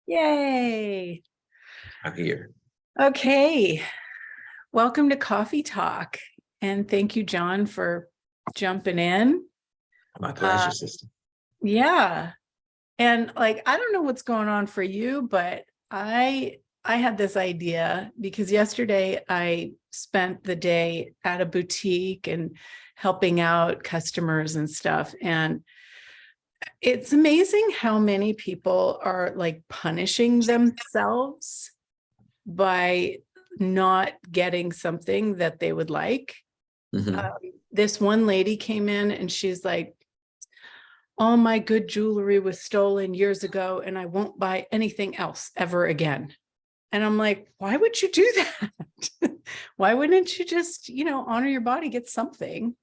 Yay. I'm here. Okay. Welcome to Coffee Talk. And thank you, John, for jumping in. My pleasure, sister. Yeah. And I don't know what's going on for you, but I had this idea because yesterday I spent the day at a boutique and helping out customers and stuff. And it's amazing how many people are punishing themselves by not getting something that they would like. Mm-hmm. This one lady came in and she's like, all my good jewelry was stolen years ago and I won't buy anything else ever again. And I'm like, why would you do that? Why wouldn't you just, honor your body, get something?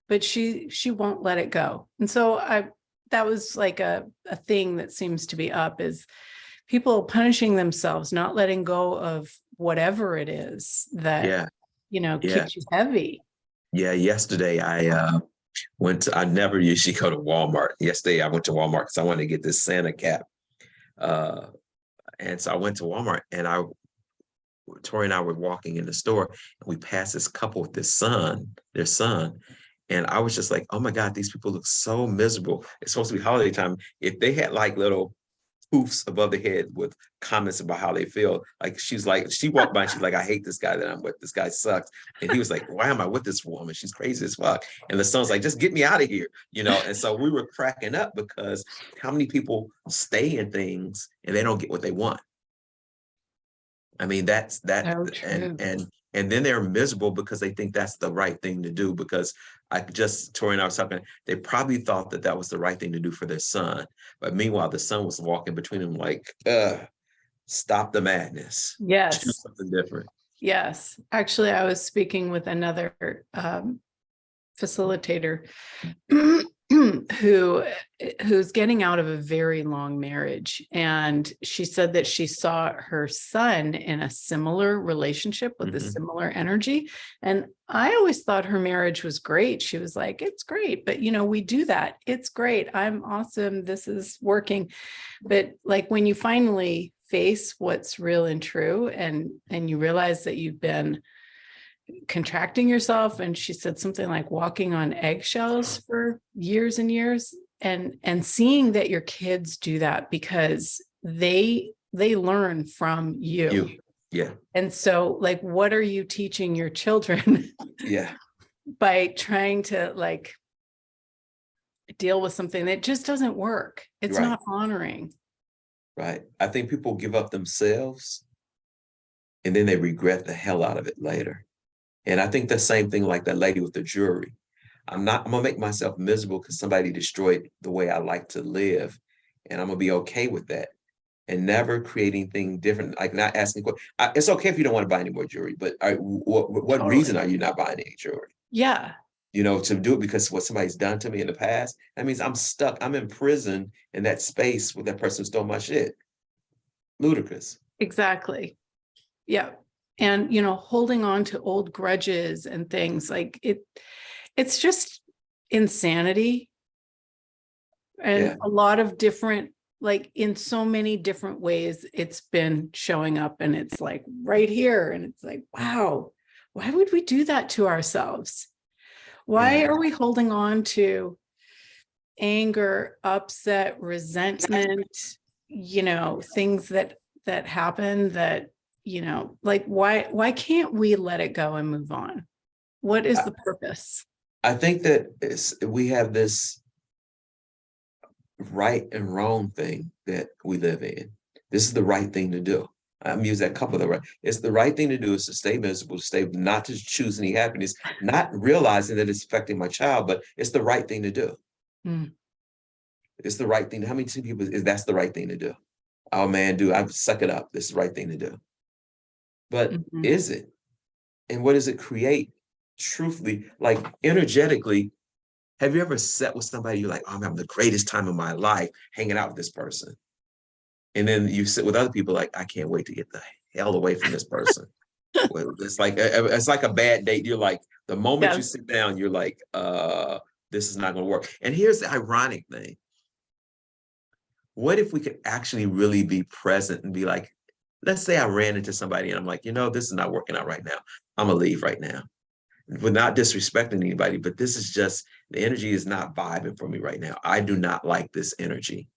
But she won't let it go. And so that was like a thing that seems to be up, is people punishing themselves, not letting go of whatever it is that, Yeah. keeps you heavy. Yeah. Yesterday, I never usually go to Walmart. Yesterday, I went to Walmart because I wanted to get this Santa cap. And so I went to Walmart and Tori and I were walking in the store and we passed this couple with their son. And I was just like, oh my God, these people look so miserable. It's supposed to be holiday time. If they had like little poofs above the head with comments about how they feel. She walked by and she's like, I hate this guy that I'm with. This guy sucks. And he was like, why am I with this woman? She's crazy as fuck. And the son's like, just get me out of here, And so we were cracking up because how many people stay in things and they don't get what they want. I mean, that's that. So true. And then they're miserable because they think that's the right thing to do. Because Tori and I was talking, they probably thought that that was the right thing to do for their son. But meanwhile, the son was walking between them like, stop the madness. Yes. Do something different. Yes. Actually, I was speaking with another facilitator who's getting out of a very long marriage, and she said that she saw her son in a similar relationship with a similar energy. And I always thought her marriage was great. She was like, it's great, but we do that, it's great, I'm awesome, this is working. But when you finally face what's real and true, and you realize that you've been contracting yourself, and she said something like walking on eggshells for years and years, and seeing that your kids do that because they learn from you. Yeah. And so what are you teaching your children yeah by trying to deal with something that just doesn't work? It's right. Not honoring. Right. I think people give up themselves and then they regret the hell out of it later. And I think the same thing like that lady with the jewelry. I'm gonna make myself miserable because somebody destroyed the way I like to live. And I'm gonna be okay with that and never create anything different. Like not asking, it's okay if you don't want to buy any more jewelry, but what Totally. reason are you not buying any jewelry? Yeah. To do it because what somebody's done to me in the past, that means I'm stuck. I'm in prison in that space where that person stole my shit. Ludicrous. Exactly. Yeah. And, holding on to old grudges and things it's just insanity. And a lot of different, in so many different ways, it's been showing up, and it's right here. And it's like, wow, why would we do that to ourselves? Why are we holding on to anger, upset, resentment, things that happen that, why can't we let it go and move on? What is the purpose? I think that we have this right and wrong thing that we live in. This is the right thing to do. I'm using that couple of the right. It's the right thing to do is to stay miserable, not to choose any happiness, not realizing that it's affecting my child, but it's the right thing to do. It's the right thing. How many people that's the right thing to do? Oh man, dude, I suck it up. This is the right thing to do. But is it? And what does it create? Truthfully, energetically, have you ever sat with somebody you're like, oh, I'm having the greatest time of my life hanging out with this person? And then you sit with other people like, I can't wait to get the hell away from this person. It's like a bad date. You're like, the moment you sit down, you're like, this is not going to work. And here's the ironic thing. what if we could actually really be present and be like, let's say I ran into somebody and I'm like, this is not working out right now. I'm gonna leave right now. We're not disrespecting anybody, but this is just, the energy is not vibing for me right now. I do not like this energy.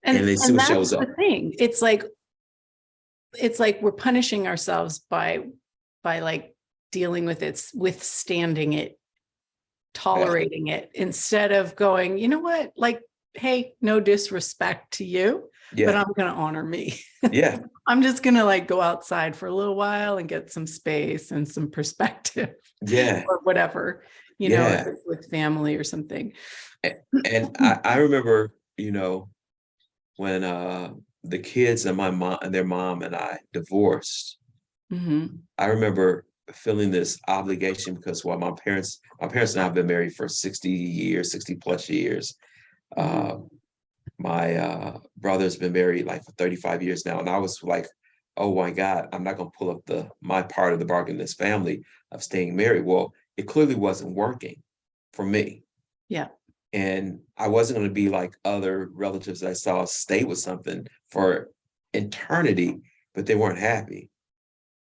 And they see And what that's shows up. the thing. It's like we're punishing ourselves by like dealing with it, withstanding it, tolerating it, instead of going, you know what, like, hey, no disrespect to you, but Yeah. I'm going to honor me. Yeah. I'm just going to like go outside for a little while and get some space and some perspective. Yeah. Or whatever, Yeah. with family or something. And I remember, when the kids and my mom and their mom and I divorced, Mm-hmm. I remember feeling this obligation because while my parents and I have been married for 60 years, 60 plus years. Mm-hmm. My brother's been married like for 35 years now. And I was like, oh my God, I'm not gonna pull up my part of the bargain in this family of staying married. Well, it clearly wasn't working for me. Yeah. And I wasn't going to be like other relatives that I saw stay with something for eternity, but they weren't happy.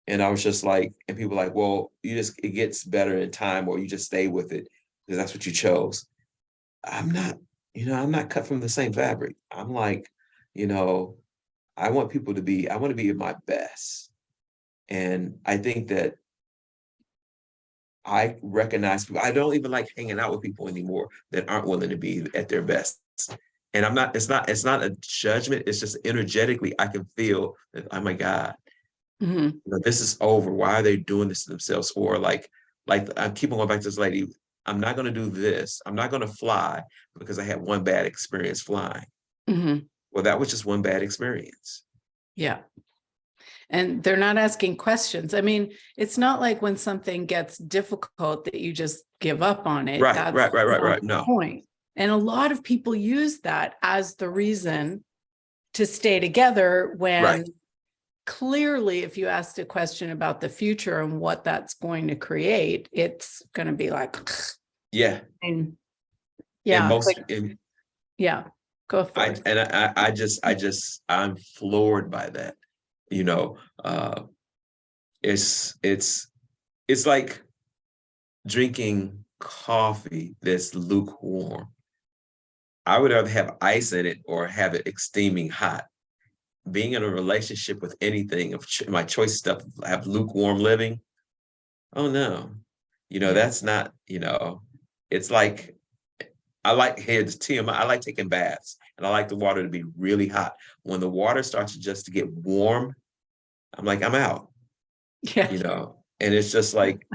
And I was just like, and people were like, well, it gets better in time, or you just stay with it because that's what you chose. I'm not, I'm not cut from the same fabric. I'm like, you know, I want to be at my best. And I think that I recognize people. I don't even like hanging out with people anymore that aren't willing to be at their best. And it's not a judgment. It's just energetically, I can feel that, oh my God, Mm-hmm. this is over. Why are they doing this to themselves? Or like I keep on going back to this lady. I'm not going to do this. I'm not going to fly because I had one bad experience flying. Mm-hmm. Well, that was just one bad experience. Yeah. And they're not asking questions. I mean, it's not like when something gets difficult that you just give up on it. Right, That's right. not the No. point. And a lot of people use that as the reason to stay together when Right. clearly, if you asked a question about the future and what that's going to create, it's going to be like, Yeah. and And yeah, most, like, and yeah, go for I it. and I'm floored by that. You know, uh, it's like drinking coffee that's lukewarm. I would rather have ice in it or have it steaming hot. Being in a relationship with anything of my choice stuff, have lukewarm living. Oh no, Yeah. that's not. It's like I like here's TMI. I like taking baths, and I like the water to be really hot. When the water starts just to get warm, I'm like, I'm out. Yeah. And it's just like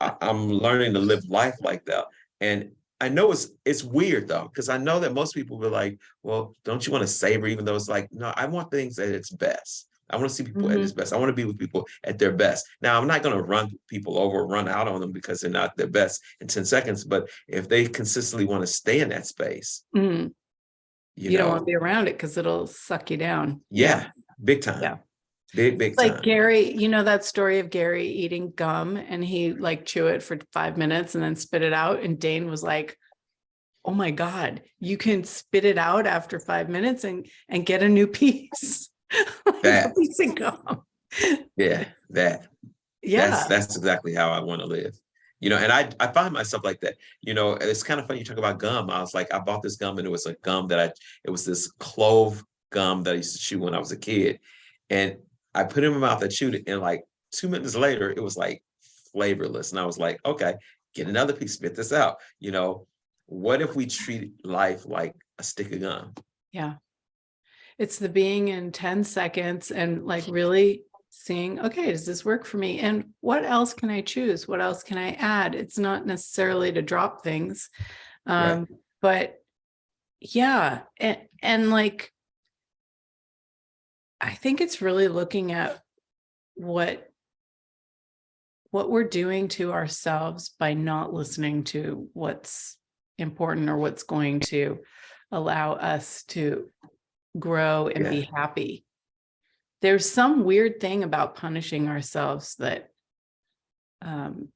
I'm learning to live life like that. And I know it's weird though, because I know that most people will be like, well, don't you want to savor, even though it's like, no, I want things at its best. I want to see people at its Mm-hmm. best. I want to be with people at their best. Now, I'm not going to run people over, run out on them because they're not their best in 10 seconds. But if they consistently want to stay in that space, Mm-hmm. you You don't want to know, be around it because it'll suck you down. Yeah. yeah, big time, Yeah. big It's like time. Gary, that story of Gary eating gum and he like chew it for 5 minutes and then spit it out. And Dane was like, oh my God, you can spit it out after 5 minutes and get a new piece. Like a That, piece of gum. yeah, Yeah. that's exactly how I want to live. And I find myself like that. It's kind of funny you talk about gum. I was like, I bought this gum and it was a gum it was this clove gum that I used to chew when I was a kid. And I put it in my mouth, I chewed it, and like 2 minutes later, it was like flavorless. And I was like, okay, get another piece, spit this out. What if we treat life like a stick of gum? Yeah. It's the being in 10 seconds and like really seeing, okay, does this work for me? And what else can I choose? What else can I add? It's not necessarily to drop things. Right. But yeah. And like, I think it's really looking at what we're doing to ourselves by not listening to what's important or what's going to allow us to grow and Yeah. be happy. There's some weird thing about punishing ourselves that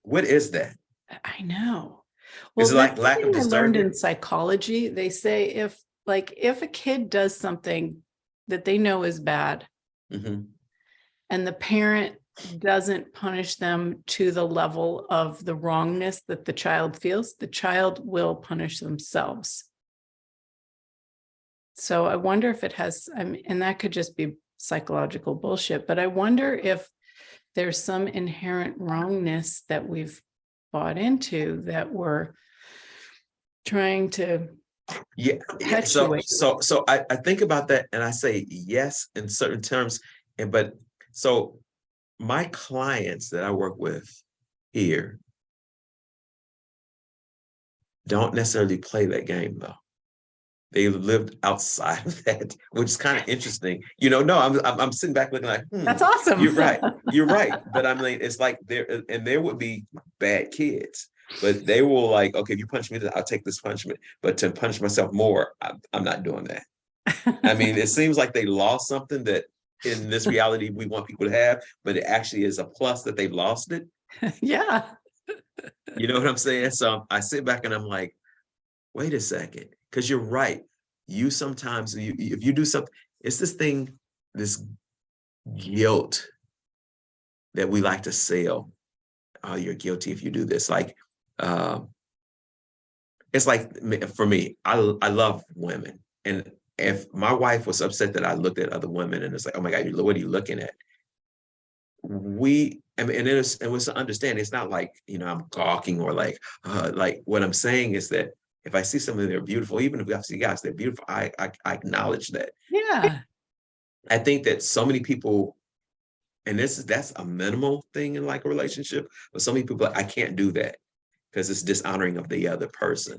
What is that? I know. Well, Is it there's like lack of something I learned in discernment? psychology. They say like if a kid does something that they know is bad, Mhm. and the parent doesn't punish them to the level of the wrongness that the child feels, the child will punish themselves. So I wonder if it has, I mean, and that could just be psychological bullshit, but I wonder if there's some inherent wrongness that we've bought into that we're trying to Yeah, yeah. So, perpetuate. I think about that and I say yes in certain terms, but so my clients that I work with here don't necessarily play that game though. They lived outside of that, which is kind of interesting. No, I'm sitting back looking like, That's awesome. you're right. But I mean, it's like there would be bad kids, but they will like, okay, if you punch me, I'll take this punishment. But to punish myself more, I'm not doing that. I mean, it seems like they lost something that in this reality we want people to have, but it actually is a plus that they lost it. Yeah. You know what I'm saying? So I sit back and I'm like, wait a second, because you're right. You sometimes, if you do something, it's this thing, this guilt that we like to sell. Oh, you're guilty if you do this. Like, it's like for me, I love women, and if my wife was upset that I looked at other women, and it's like, oh my God, what are you looking at? I mean, and it was to understand. It's not like I'm gawking or like what I'm saying is that if I see something they're beautiful, even if I see guys they're beautiful, I acknowledge that. Yeah. I think that so many people, and that's a minimal thing in like a relationship, but so many people I can't do that because it's dishonoring of the other person,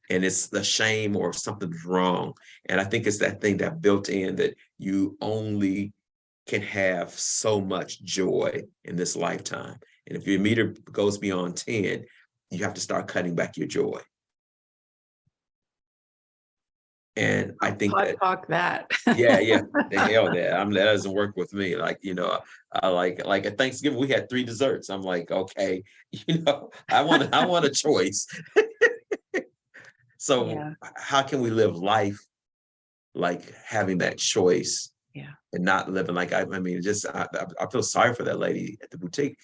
and it's the shame or something's wrong. And I think it's that thing that built in that you only can have so much joy in this lifetime. And if your meter goes beyond 10, you have to start cutting back your joy. And I think Hot that, talk that. yeah, the hell that doesn't work with me. Like, I like at Thanksgiving, we had 3 desserts. I'm like, okay, I want a choice. So Yeah. how can we live life like having that choice Yeah. and not living like I mean, just I feel sorry for that lady at the boutique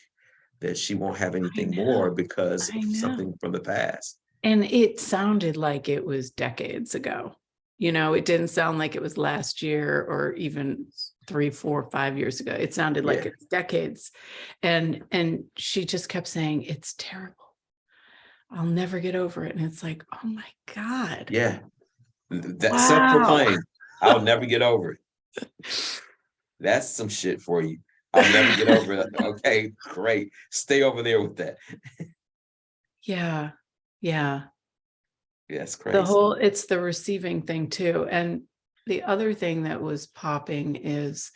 that she won't have I anything more know. because I of know. something from the past. And it sounded like it was decades ago. It didn't sound like it was last year or even 3, 4, 5 years ago. It sounded like Yeah, it's decades. And she just kept saying, it's terrible. I'll never get over it. And it's like, oh my God. yeah. That Wow. self-proclaimed, I'll never get over it. That's some shit for you. I'll never get over it. Okay, great. Stay over there with that. Yeah. Yeah. That's crazy. It's the receiving thing too. And the other thing that was popping is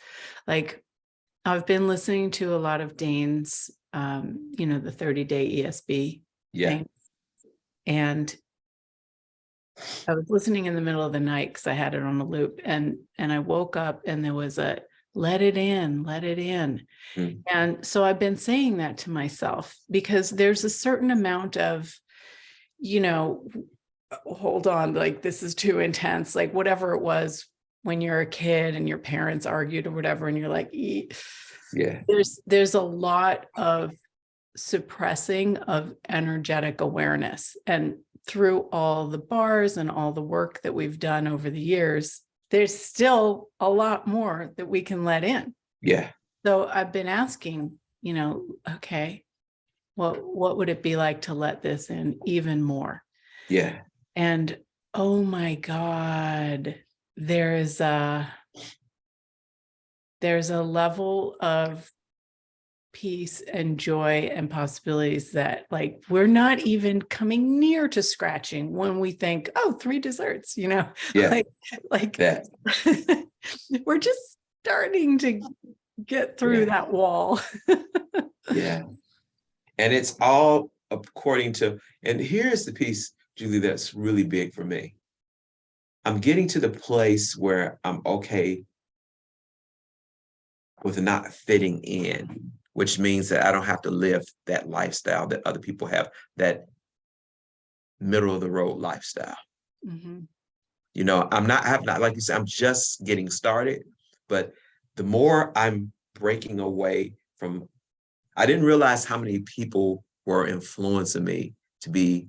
like, I've been listening to a lot of Dane's, the 30-day ESB Yeah. thing. And I was listening in the middle of the night because I had it on a loop, and I woke up and there was a let it in, let it in. Mm. And so I've been saying that to myself because there's a certain amount of, hold on, like this is too intense, like whatever it was when you're a kid and your parents argued or whatever, and you're like, Yeah. there's a lot of suppressing of energetic awareness. And through all the bars and all the work that we've done over the years, there's still a lot more that we can let in. Yeah. So I've been asking, okay, what would it be like to let this in even more? Yeah. And oh my God, there's a level of peace and joy and possibilities that like we're not even coming near to scratching when we think, oh, 3 desserts, Yeah. like That. we're just starting to get through Yeah. that wall. Yeah. And it's all according to, and here's the piece, Julie, that's really big for me. I'm getting to the place where I'm okay with not fitting in, which means that I don't have to live that lifestyle that other people have, that middle of the road lifestyle. Mhm. You know, I have not, like you said, I'm just getting started, but the more I'm breaking away from, I didn't realize how many people were influencing me to be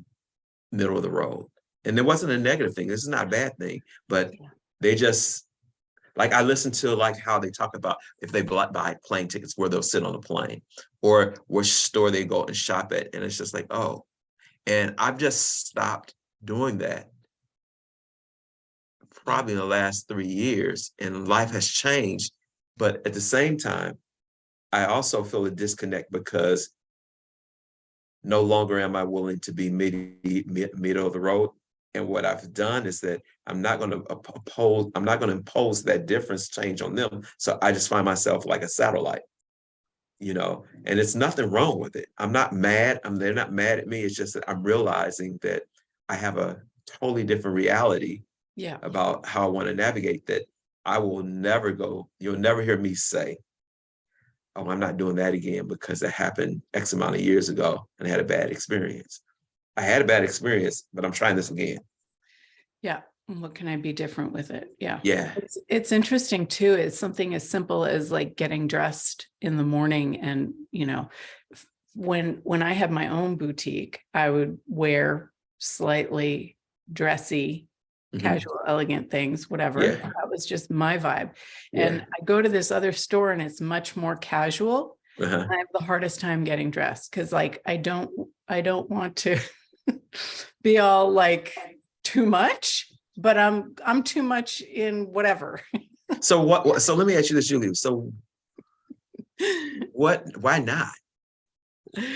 middle of the road. And it wasn't a negative thing. This is not a bad thing, but they just, like, I listen to like how they talk about if they buy plane tickets, where they'll sit on a plane or which store they go and shop at. And it's just like, oh, and I've just stopped doing that probably in the last 3 years, and life has changed. But at the same time, I also feel a disconnect because no longer am I willing to be middle of the road. And what I've done is that I'm not going to impose that difference change on them. So I just find myself like a satellite, you know, and it's nothing wrong with it. I'm not mad. They're not mad at me. It's just that I'm realizing that I have a totally different reality about how I want to navigate that. I will never go, you'll never hear me say, oh, I'm not doing that again because it happened X amount of years ago and I had a bad experience. I had a bad experience, but I'm trying this again. Yeah. What can I be different with it? Yeah. Yeah. It's interesting too. It's something as simple as like getting dressed in the morning. And, you know, when I had my own boutique, I would wear slightly dressy, casual, elegant things, whatever. Yeah. That was just my vibe. Yeah. And I go to this other store and it's much more casual. Uh-huh. I have the hardest time getting dressed because like I don't want to be all like too much, but I'm too much in whatever. So let me ask you this, Julie. So why not?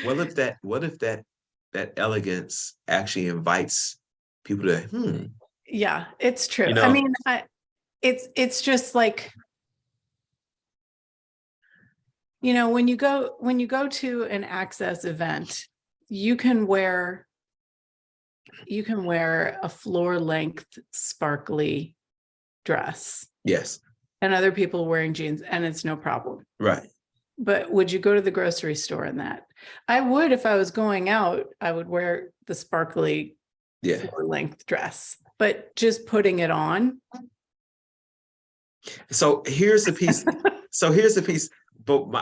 What if that elegance actually invites people to, Yeah, it's true. you know, I mean, it's just like, you know, when you go to an Access event, you can wear a floor length sparkly dress. Yes. And other people wearing jeans, and it's no problem. Right. But would you go to the grocery store in that? I would. If I was going out, I would wear the sparkly floor length dress, but just putting it on. So here's the piece. But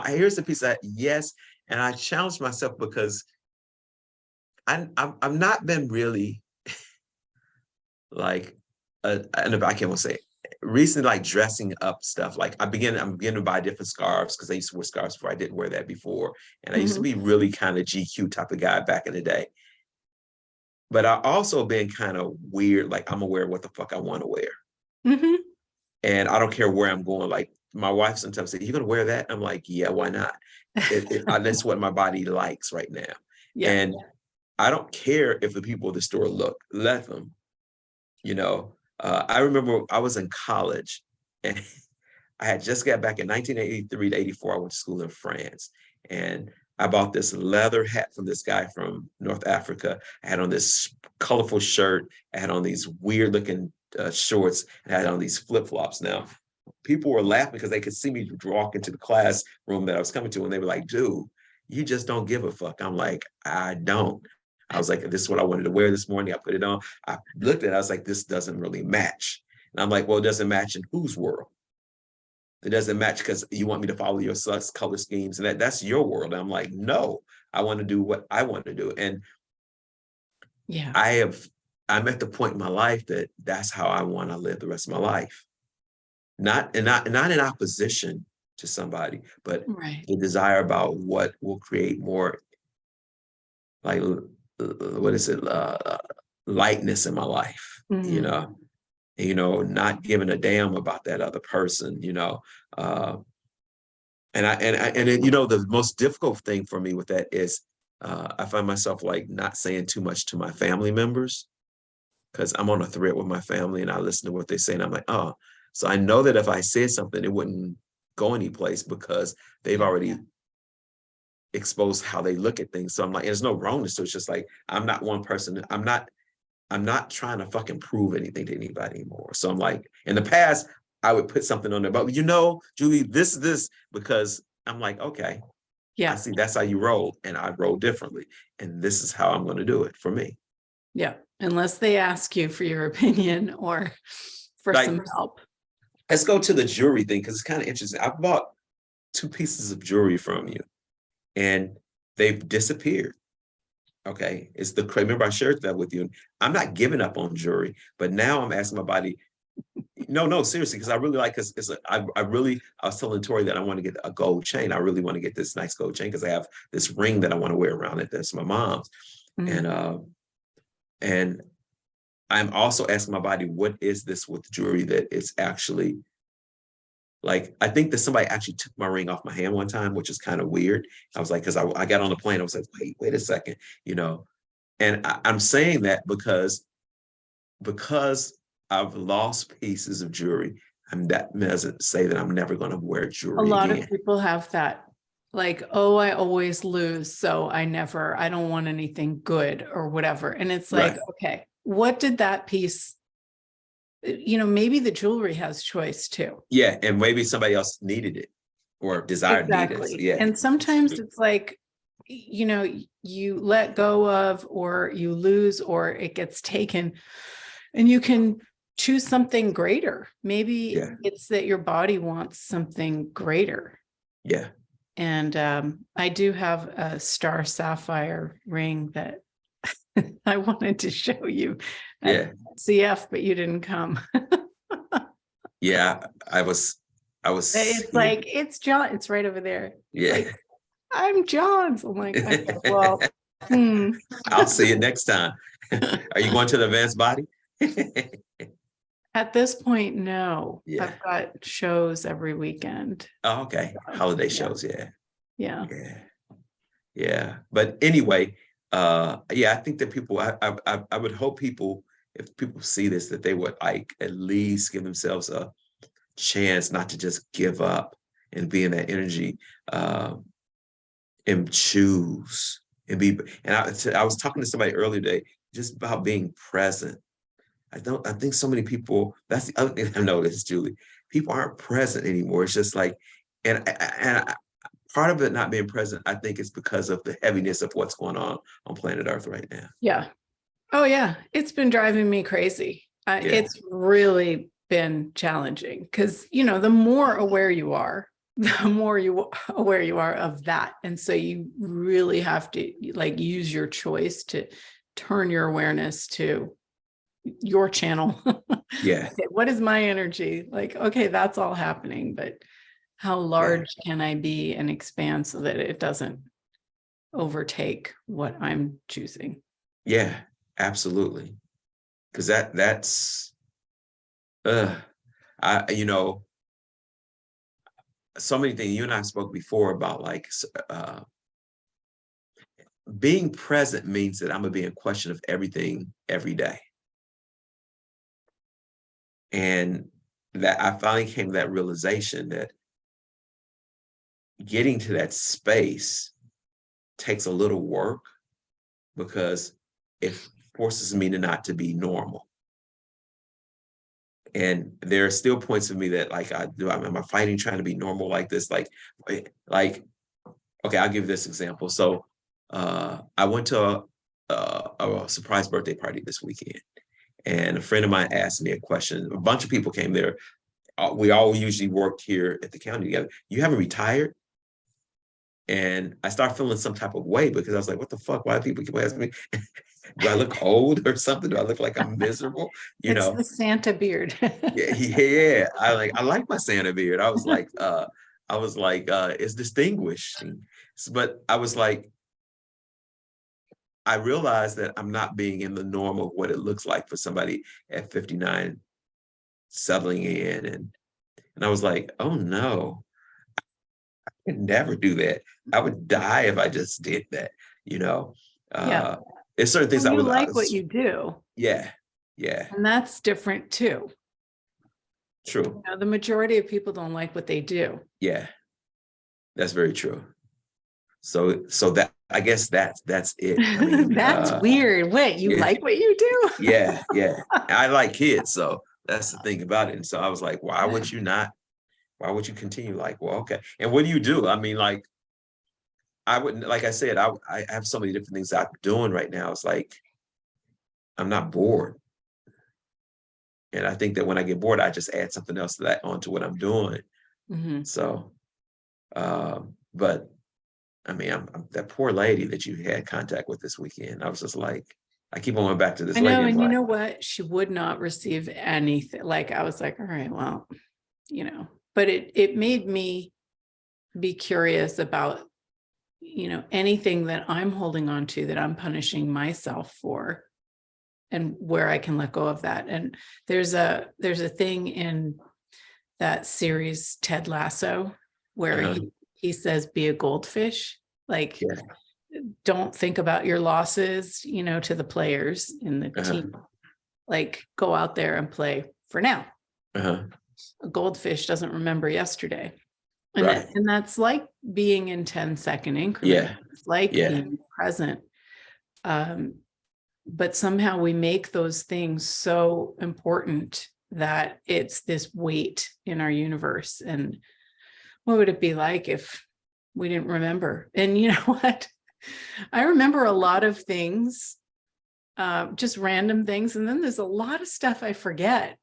here's the piece that, yes, and I challenged myself because I've not been really like and I can't say it, recently, like dressing up stuff. Like I'm beginning to buy different scarves because I used to wear scarves before. I didn't wear that before, and I used to be really kind of GQ type of guy back in the day. But I also been kind of weird. Like I'm gonna wear what the fuck I want to wear, and I don't care where I'm going. Like my wife sometimes says, "You gonna wear that?" I'm like, "Yeah, why not?" That's what my body likes right now, and I don't care if the people at the store look. Let them. You know, I remember I was in college and I had just got back in 1983 to 84. I went to school in France and I bought this leather hat from this guy from North Africa. I had on this colorful shirt. I had on these weird looking shorts. And I had on these flip flops. Now, people were laughing because they could see me walk into the classroom that I was coming to and they were like, dude, you just don't give a fuck. I'm like, I don't. I was like, this is what I wanted to wear this morning. I put it on. I looked at it. I was like, this doesn't really match. And I'm like, well, it doesn't match in whose world? It doesn't match because you want me to follow your color schemes. And that's your world. And I'm like, no, I want to do what I want to do. And I'm at the point in my life that that's how I want to live the rest of my life. Not in opposition to somebody, but the desire about what will create more like what is it, lightness in my life, you know, not giving a damn about that other person, you know. And you know, the most difficult thing for me with that is I find myself like not saying too much to my family members because I'm on a thread with my family and I listen to what they say and I'm like, oh, so I know that if I said something, it wouldn't go anyplace because they've already expose how they look at things. So I'm like, there's no wrongness. So it's just like, I'm not one person. I'm not trying to fucking prove anything to anybody anymore. So I'm like, in the past, I would put something on there, but you know, Julie, this, because I'm like, okay, I see that's how you roll. And I roll differently. And this is how I'm going to do it for me. Yeah. Unless they ask you for your opinion or for Like, some help. let's go to the jewelry thing because it's kind of interesting. I bought 2 pieces of jewelry from you, and they've disappeared. Okay, it's the remember I shared that with you. I'm not giving up on jewelry, but now I'm asking my body. No, seriously, because I really like because I was telling Tori that I want to get a gold chain. I really want to get this nice gold chain because I have this ring that I want to wear around it. That's my mom's, Mm. and I'm also asking my body, what is this with jewelry that it's actually like? I think that somebody actually took my ring off my hand one time, which is kind of weird. I was like, because I got on the plane, I was like, wait a second, and I'm saying that because I've lost pieces of jewelry. That doesn't say that I'm never going to wear A jewelry lot again. of people have that, like, oh, I always lose, so I don't want anything good or whatever. And it's like, Right. okay, what did that piece, maybe the jewelry has choice too. Yeah, and maybe somebody else needed it or desired needed it. Exactly. Yeah. And sometimes it's like, you let go of, or you lose, or it gets taken, and you can choose something greater. Maybe Yeah. it's that your body wants something greater. Yeah. And I do have a star sapphire ring that I wanted to show you at Yeah. CF, but you didn't come. Yeah. I was It's yeah. like, it's John. It's right over there. It's Yeah. like, I'm John's. I'm like, okay, well, I'll see you next time. Are you going to the advanced body? At this point, no. Yeah. I've got shows every weekend. Oh, okay. Holiday Yeah. shows. Yeah. Yeah. Yeah. Yeah. But anyway, yeah, I think that people, I would hope people, if people see this, that they would like at least give themselves a chance not to just give up and be in that energy, and choose and be. And I was talking to somebody earlier today just about being present. I think so many people, that's the other thing I noticed, Julie. People aren't present anymore. It's just like, and part of it not being present, I think it's because of the heaviness of what's going on planet Earth right now. Yeah. Oh, yeah. It's been driving me crazy. Yeah. It's really been challenging because, the more aware you are, the more aware you are of that. And so you really have to like use your choice to turn your awareness to your channel. Yeah. Okay, what is my energy? Like, okay, that's all happening, but how large can I be and expand so that it doesn't overtake what I'm choosing? Yeah, absolutely. Because that's I so many things. You and I spoke before about like being present means that I'm gonna be in question of everything every day. And that I finally came to that realization that getting to that space takes a little work because it forces me to not to be normal. And there are still points of me that like am I fighting trying to be normal like this? Like okay, I'll give this example. So I went to a surprise birthday party this weekend, and a friend of mine asked me a question. A bunch of people came there. We all usually worked here at the county together. You haven't retired? And I started feeling some type of way because I was like, what the fuck? Why do people keep asking me? Do I look old or something? Do I look like I'm miserable? It's the Santa beard. Yeah. I like my Santa beard. I was like, it's distinguishing. But I was like, I realized that I'm not being in the norm of what it looks like for somebody at 59 settling in. And I was like, oh no, I could never do that. I would die if I just did that, you know. Yeah. There's certain things Well, you like what you do. Yeah. Yeah. And that's different too. True. The majority of people don't like what they do. Yeah. That's very true. So that I guess that's it. I mean, that's weird. Wait, you like what you do? Yeah. I like kids, so that's the thing about it. And so I was like, why would you not? Why would you continue? Like, well, okay. And what do you do? I mean, like, I wouldn't, like I said, I have so many different things I'm doing right now. It's like, not bored. And I think that when I get bored, I just add something else to that onto what I'm doing. Mhm. So, but I mean, I'm that poor lady that you had contact with this weekend. I was just like, I keep on going back to this I lady. know, I'm and you like, know what? She would not receive anything. Like I was like, all right, well, but it made me be curious about, anything that I'm holding on to that I'm punishing myself for, and where I can let go of that. And there's a thing in that series, Ted Lasso, where he says, be a goldfish. Like, yeah, don't think about your losses, to the players in the team. Like, go out there and play for now. A goldfish doesn't remember yesterday. And, right. and that's like being in 10-second increments. Yeah, It's like yeah, being present. But somehow we make those things so important that it's this weight in our universe. And what would it be like if we didn't remember? And you know what? I remember a lot of things, just random things. And then there's a lot of stuff I forget.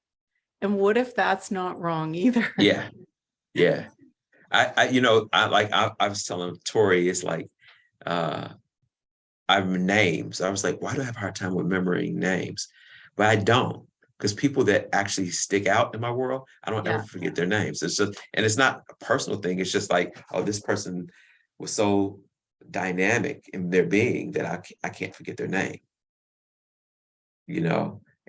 And what if that's not wrong either? yeah, yeah. I was telling Tori, it's like, I'm names. I was like, why do I have a hard time remembering names? But I don't, because people that actually stick out in my world, I don't ever Yeah. forget their names. It's just, and it's not a personal thing. It's just like, oh, this person was so dynamic in their being that I can't forget their name.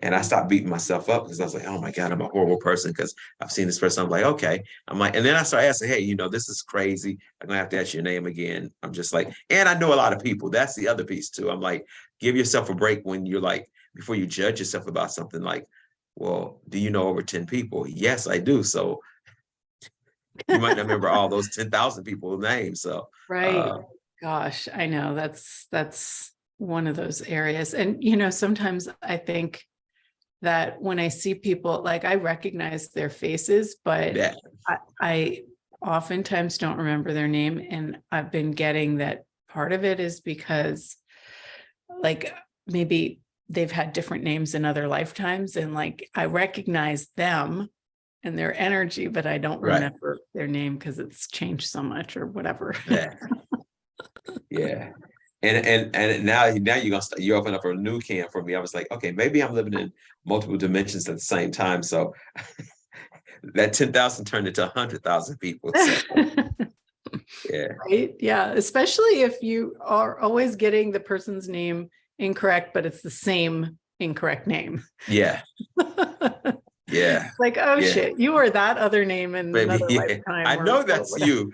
And I stopped beating myself up because I was like, oh my God, I'm a horrible person because I've seen this person. I'm like, okay. I'm like, and then I started asking, hey, this is crazy. I'm gonna have to ask your name again. I'm just like, and I know a lot of people. That's the other piece too. I'm like, give yourself a break when you're like, before you judge yourself about something like, well, do you know over 10 people? Yes, I do. So you might not remember all those 10,000 people's names. So Right. Gosh, I know that's one of those areas. And, sometimes I think that when I see people, like I recognize their faces, but that, I oftentimes don't remember their name. And I've been getting that part of it is because like maybe they've had different names in other lifetimes. And like I recognize them and their energy, but I don't right. remember their name because it's changed so much or whatever. That, yeah. And now you open up a new can for me. I was like, okay, maybe I'm living in multiple dimensions at the same time. So that 10,000 turned into 100,000 people. So yeah, Right? Yeah. Especially if you are always getting the person's name incorrect, but it's the same incorrect name. yeah, yeah, Like, oh yeah. shit, you were that other name in Maybe, another yeah. lifetime I or know that's whatever. you.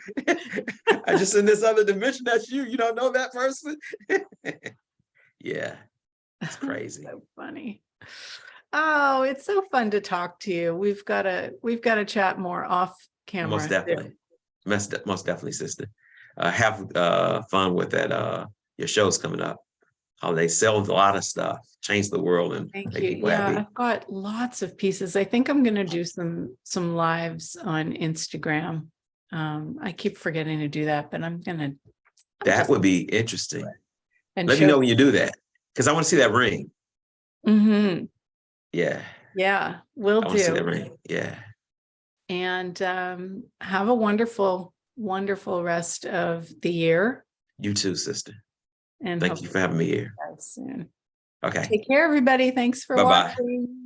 I just in this other dimension, that's you. You don't know that person. Yeah, it's crazy. So funny. Oh, it's so fun to talk to you. We've got to chat more off Most camera too. definitely. Most definitely, sister. Have fun with that. Your show's coming up. How they sell a lot of stuff, change the world, and Thank make you. people Yeah, happy. I've got lots of pieces. I think I'm going to do some lives on Instagram. I keep forgetting to do that, but I'm That just would be interesting. and Let me show. know when you do that, because I want to see that ring. Mhm. Yeah, Yeah, will I want to see that do. ring. Yeah. And have a wonderful, wonderful rest of the year. You too, sister. And Thank hope you to for having me see you here. guys soon. Okay. Take care, everybody. Thanks for Bye bye. watching.